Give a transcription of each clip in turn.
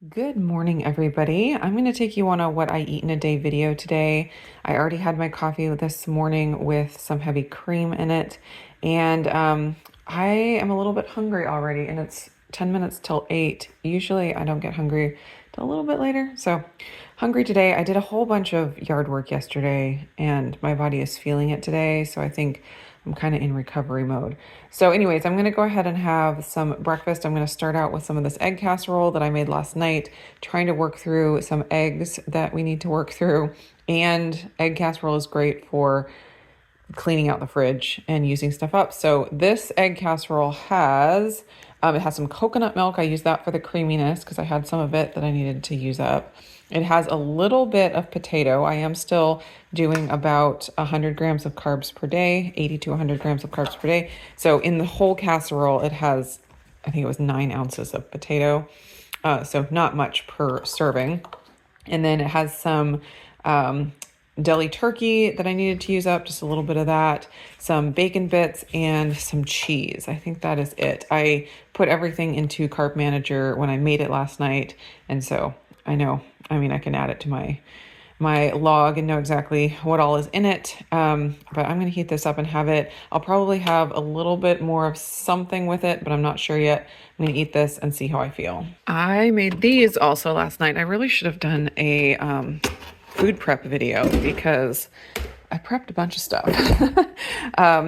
Good morning, everybody. I'm going to take you on a what I eat in a day video today. I already had my coffee this morning with some heavy cream in it, and I am a little bit hungry already, and it's 10 minutes till 8. Usually I don't get hungry till a little bit later, so hungry today. I did a whole bunch of yard work yesterday, and my body is feeling it today, so I think I'm kind of in recovery mode. So anyways, I'm going to go ahead and have some breakfast. I'm going to start out with some of this egg casserole that I made last night, trying to work through some eggs that we need to work through. And egg casserole is great for cleaning out the fridge and using stuff up. So this egg casserole has, it has some coconut milk. I use that for the creaminess because I had some of it that I needed to use up. It has a little bit of potato. I am still doing about 100 grams of carbs per day, 80 to 100 grams of carbs per day. So in the whole casserole, it has, I think it was 9 ounces of potato. So not much per serving. And then it has some deli turkey that I needed to use up, just a little bit of that, some bacon bits, and some cheese. I think that is it. I put everything into Carb Manager when I made it last night, and so I know, I can add it to my log and know exactly what all is in it, but I'm going to heat this up and have it. I'll probably have a little bit more of something with it, but I'm not sure yet. I'm going to eat this and see how I feel. I made these also last night. I really should have done a food prep video because I prepped a bunch of stuff.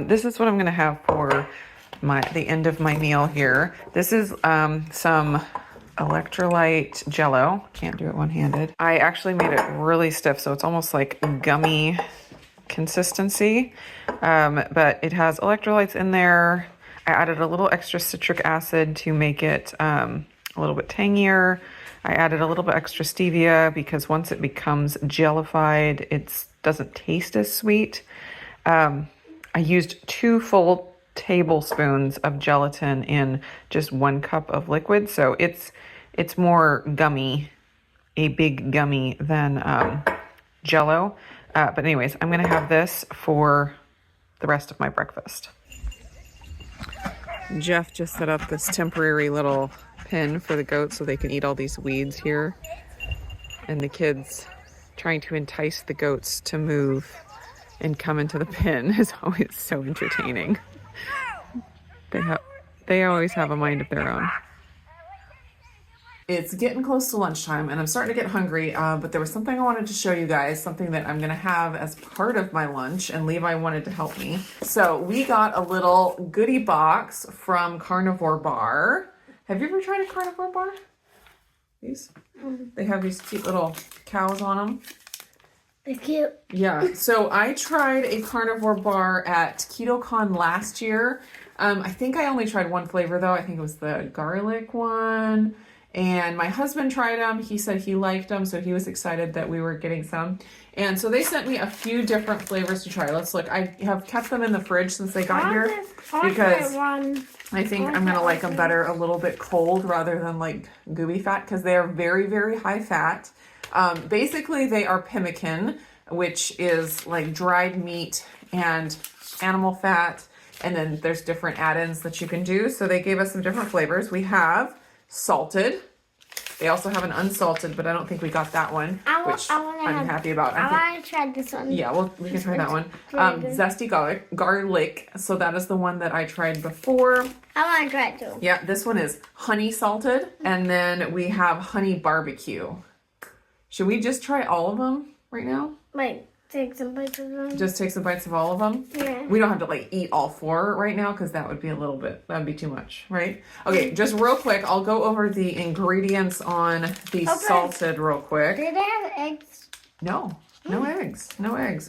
This is what I'm going to have for the end of my meal here. This is some electrolyte jello. Can't do it one-handed. I actually made it really stiff, so it's almost like gummy consistency, but it has electrolytes in there. I added a little extra citric acid to make it a little bit tangier. I added a little bit extra stevia because once it becomes jellified, it doesn't taste as sweet. I used 2 full tablespoons of gelatin in just 1 cup of liquid, so it's more gummy, a big gummy than Jello. But anyways, I'm going to have this for the rest of my breakfast. Jeff just set up this temporary little pen for the goats so they can eat all these weeds here. And the kids trying to entice the goats to move and come into the pen is always so entertaining. They always have a mind of their own. It's getting close to lunchtime and I'm starting to get hungry, but there was something I wanted to show you guys, something that I'm going to have as part of my lunch, and Levi wanted to help me. So we got a little goodie box from Carnivore Bar. Have you ever tried a Carnivore Bar? These? They have these cute little cows on them. They're cute. Yeah, so I tried a Carnivore Bar at KetoCon last year. I think I only tried one flavor though. I think it was the garlic one. And my husband tried them. He said he liked them, so he was excited that we were getting some. And so they sent me a few different flavors to try. Let's look. I have kept them in the fridge since they got here because I think I'm going to like them better a little bit cold rather than like gooey fat because they are very, very high fat. Basically, they are pemmican, which is like dried meat and animal fat. And then there's different add-ins that you can do. So they gave us some different flavors. We have salted. They also have an unsalted, but I don't think we got that one, which I'm happy about. I want to try this one. Yeah, well, we can try that one. Zesty garlic. So that is the one that I tried before. I want to try it too. Yeah, this one is honey salted. And then we have honey barbecue. Should we just try all of them right now? Like, take some bites of them? Just take some bites of all of them? Yeah. We don't have to like eat all 4 right now because that would be that'd be too much, right? Okay, just real quick, I'll go over the ingredients on the salted real quick. Do they have eggs? No eggs. No eggs.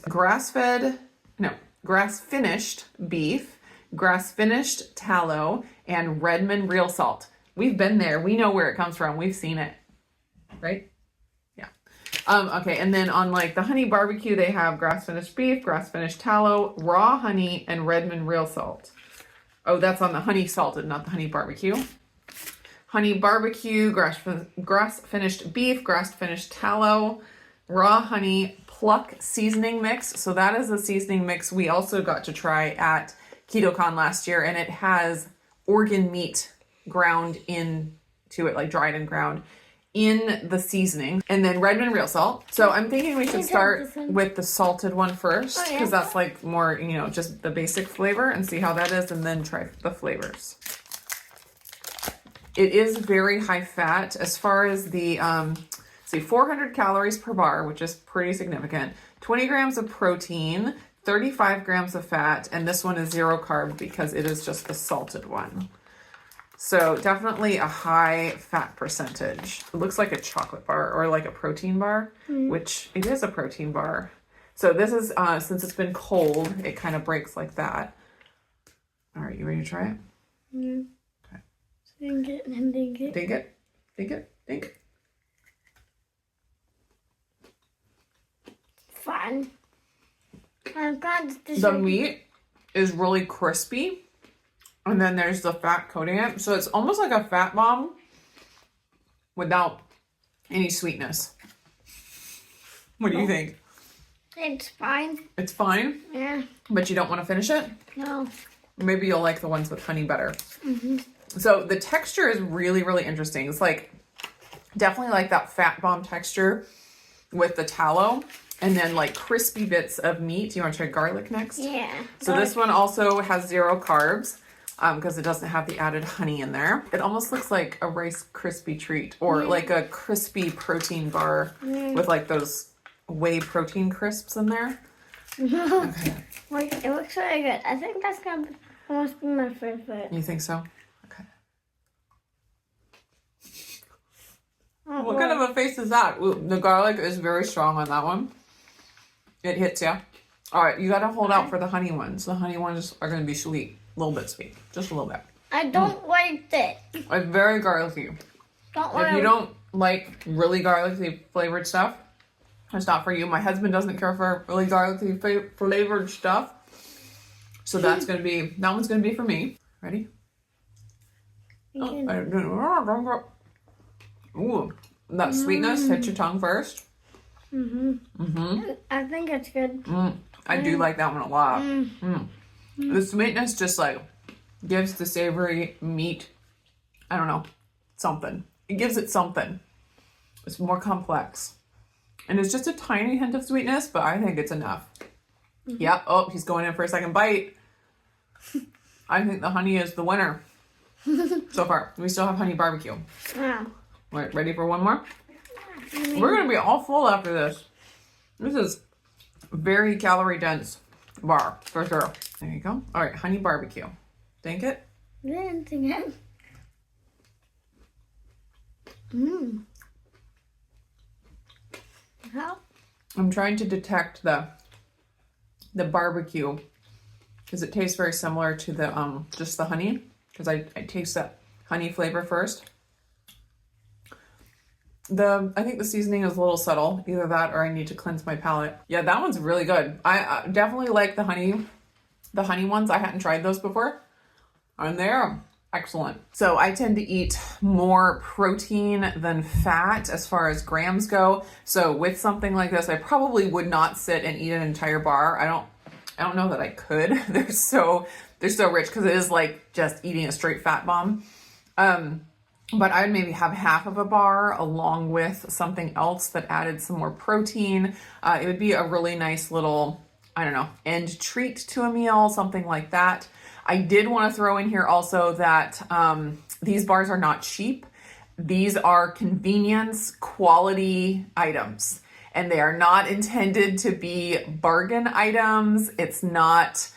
Grass-finished beef, grass-finished tallow, and Redmond real salt. We've been there. We know where it comes from. We've seen it, right? Okay, and then on like the honey barbecue, they have grass-finished beef, grass-finished tallow, raw honey, and Redmond real salt. Oh, that's on the honey salted, not the honey barbecue. Honey barbecue, grass-finished beef, grass-finished tallow, raw honey, pluck seasoning mix. So that is a seasoning mix we also got to try at KetoCon last year, and it has organ meat ground into it, like dried and ground. in the seasoning, and then Redmond real salt. So I'm thinking we should start with the salted one first, because that's like more, you know, just the basic flavor, and see how that is, and then try the flavors. It is very high fat as far as the, 400 calories per bar, which is pretty significant, 20 grams of protein, 35 grams of fat, and this one is 0 carb because it is just the salted one. So definitely a high fat percentage. It looks like a chocolate bar or like a protein bar, which it is a protein bar. So this is, since it's been cold, it kind of breaks like that. All right, you ready to try it? Mm. Okay. Dink it and dink it. Dink it, dink it, dink. Fun. I'm glad The meat is really crispy. And then there's the fat coating it. So it's almost like a fat bomb without any sweetness. What do you think? It's fine. It's fine? Yeah. But you don't want to finish it? No. Maybe you'll like the ones with honey better. Mm-hmm. So the texture is really, really interesting. It's like definitely like that fat bomb texture with the tallow. And then like crispy bits of meat. Do you want to try garlic next? Yeah. So this one also has 0 carbs. Because it doesn't have the added honey in there. It almost looks like a Rice Krispie treat or like a crispy protein bar with like those whey protein crisps in there. Okay. It looks really good. I think that's going to almost be my favorite. You think so? Okay. Oh, What kind of a face is that? Ooh, the garlic is very strong on that one. It hits you. All right, you got to hold out for the honey ones. The honey ones are going to be sweet. A little bit sweet. Just a little bit. I don't like it. It's very garlicky. If you don't like really garlicky flavored stuff, it's not for you. My husband doesn't care for really garlicky flavored stuff. So that one's going to be for me. Ready? Oh, ooh, that sweetness hits your tongue first. I think it's good. I do like that one a lot. The sweetness just like gives the savory meat, I don't know, something. It gives it something. It's more complex. And it's just a tiny hint of sweetness, but I think it's enough. Yep. Oh, he's going in for a second bite. I think the honey is the winner so far. We still have honey barbecue. Wow. Right, ready for one more? We're going to be all full after this. This is very calorie dense bar, for sure. There you go. All right, honey barbecue. Think it? Then again. How? I'm trying to detect the barbecue because it tastes very similar to the just the honey, because I taste that honey flavor first. I think the seasoning is a little subtle, either that or I need to cleanse my palate. Yeah, that one's really good. I definitely like the honey ones. I hadn't tried those before, and they're excellent. So I tend to eat more protein than fat as far as grams go. So with something like this, I probably would not sit and eat an entire bar. I don't know that I could. They're so rich because it is like just eating a straight fat bomb. But I would maybe have half of a bar along with something else that added some more protein. It would be a really nice little, I don't know, end treat to a meal, something like that. I did want to throw in here also that these bars are not cheap. These are convenience quality items, and they are not intended to be bargain items. It's not,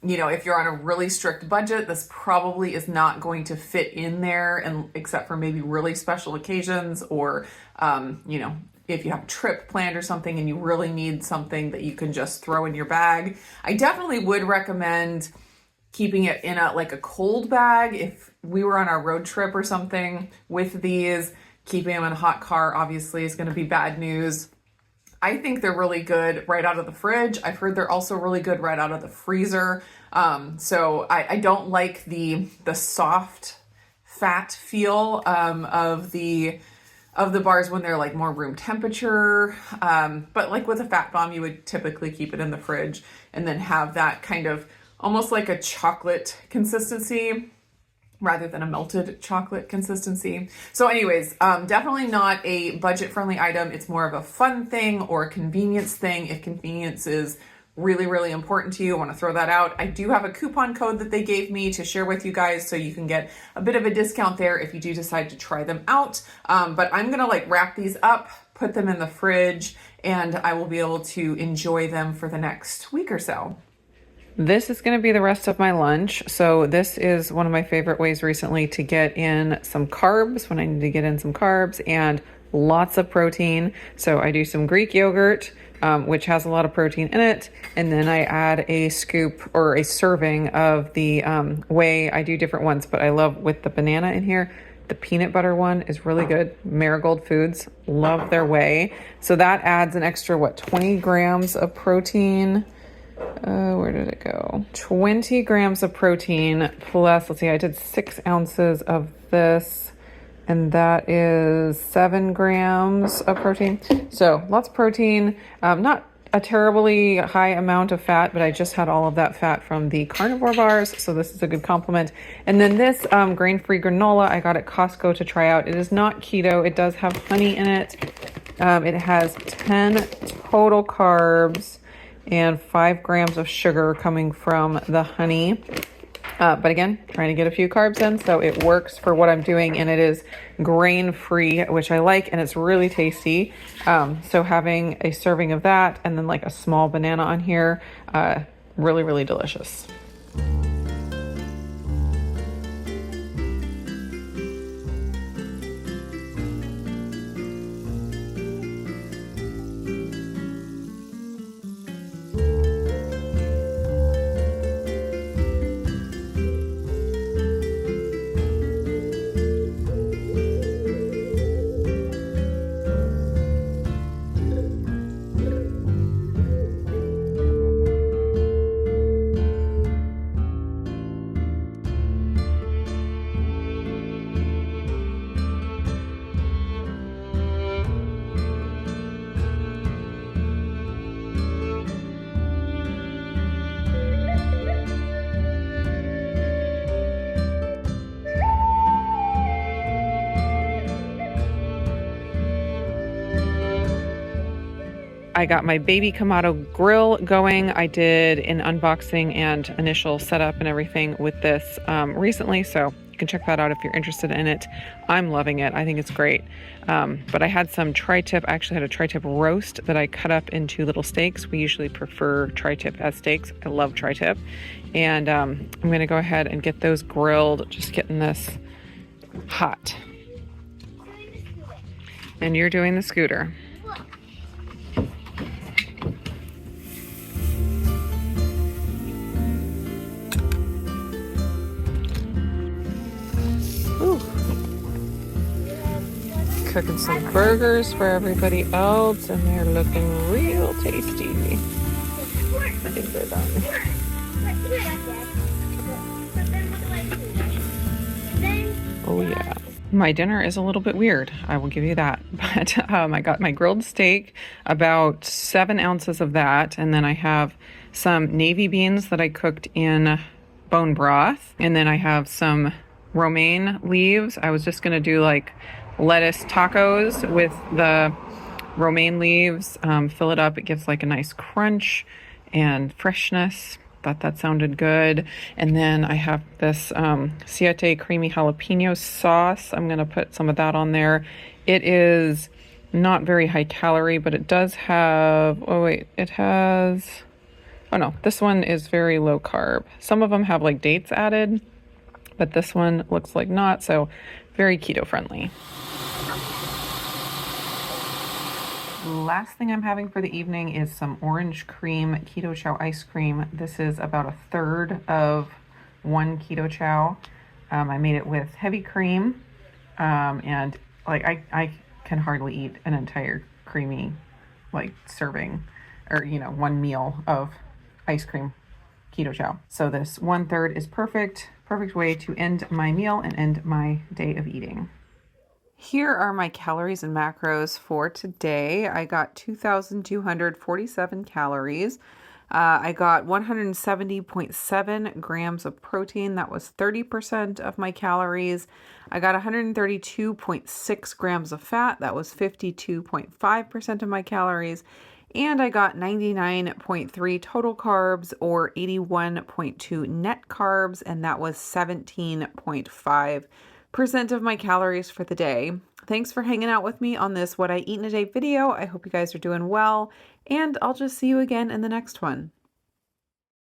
if you're on a really strict budget, this probably is not going to fit in there, and except for maybe really special occasions or, if you have a trip planned or something and you really need something that you can just throw in your bag. I definitely would recommend keeping it in a cold bag. If we were on our road trip or something with these, keeping them in a hot car obviously is going to be bad news. I think they're really good right out of the fridge. I've heard they're also really good right out of the freezer. So I don't like the soft fat feel of the bars when they're like more room temperature. But like with a fat bomb, you would typically keep it in the fridge and then have that kind of almost like a chocolate consistency rather than a melted chocolate consistency. So anyways, definitely not a budget-friendly item. It's more of a fun thing or a convenience thing. If convenience is really, really important to you, I want to throw that out. I do have a coupon code that they gave me to share with you guys, so you can get a bit of a discount there if you do decide to try them out. But I'm gonna like wrap these up, put them in the fridge, and I will be able to enjoy them for the next week or so. This is going to be the rest of my lunch. So this is one of my favorite ways recently to get in some carbs when I need to get in some carbs and lots of protein. So I do some Greek yogurt, which has a lot of protein in it. And then I add a scoop or a serving of the whey. I do different ones, but I love with the banana in here. The peanut butter one is really good. Marigold Foods, love their whey. So that adds an extra, 20 grams of protein. Where did it go? 20 grams of protein plus, let's see, I did 6 ounces of this, and that is 7 grams of protein. So lots of protein, not a terribly high amount of fat, but I just had all of that fat from the Carnivore bars, so this is a good complement. And then this grain-free granola I got at Costco to try out. It is not keto. It does have honey in it. It has 10 total carbs and 5 grams of sugar coming from the honey. But again, trying to get a few carbs in, so it works for what I'm doing, and it is grain-free, which I like, and it's really tasty. So having a serving of that and then like a small banana on here, really, really delicious. I got my baby Kamado grill going. I did an unboxing and initial setup and everything with this recently, so you can check that out if you're interested in it. I'm loving it. I think it's great. But I had some tri-tip. I actually had a tri-tip roast that I cut up into little steaks. We usually prefer tri-tip as steaks. I love tri-tip. And I'm going to go ahead and get those grilled, just getting this hot. And you're doing the scooter. Cooking some burgers for everybody else, and they're looking real tasty. I think they're done. Oh yeah. My dinner is a little bit weird, I will give you that. But I got my grilled steak, about 7 ounces of that, and then I have some navy beans that I cooked in bone broth, and then I have some romaine leaves. I was just gonna do like lettuce tacos with the romaine leaves, fill it up. It gives like a nice crunch and freshness. Thought that sounded good. And then I have this Siete creamy jalapeno sauce. I'm gonna put some of that on there. It is not very high calorie, but it does have, oh wait, it has, oh no, this one is very low carb. Some of them have like dates added, but this one looks like not, so very keto friendly. Last thing I'm having for the evening is some orange cream keto chow ice cream. This is about 1/3 of 1 keto chow. I made it with heavy cream, and like I can hardly eat an entire creamy like serving or 1 meal of ice cream keto chow. So this 1/3 is perfect way to end my meal and end my day of eating. Here are my calories and macros for today. I got 2,247 calories. I got 170.7 grams of protein. That was 30% of my calories. I got 132.6 grams of fat. That was 52.5% of my calories. And I got 99.3 total carbs or 81.2 net carbs, and that was 17.5% of my calories for the day. Thanks for hanging out with me on this What I Eat in a Day video. I hope you guys are doing well, and I'll just see you again in the next one.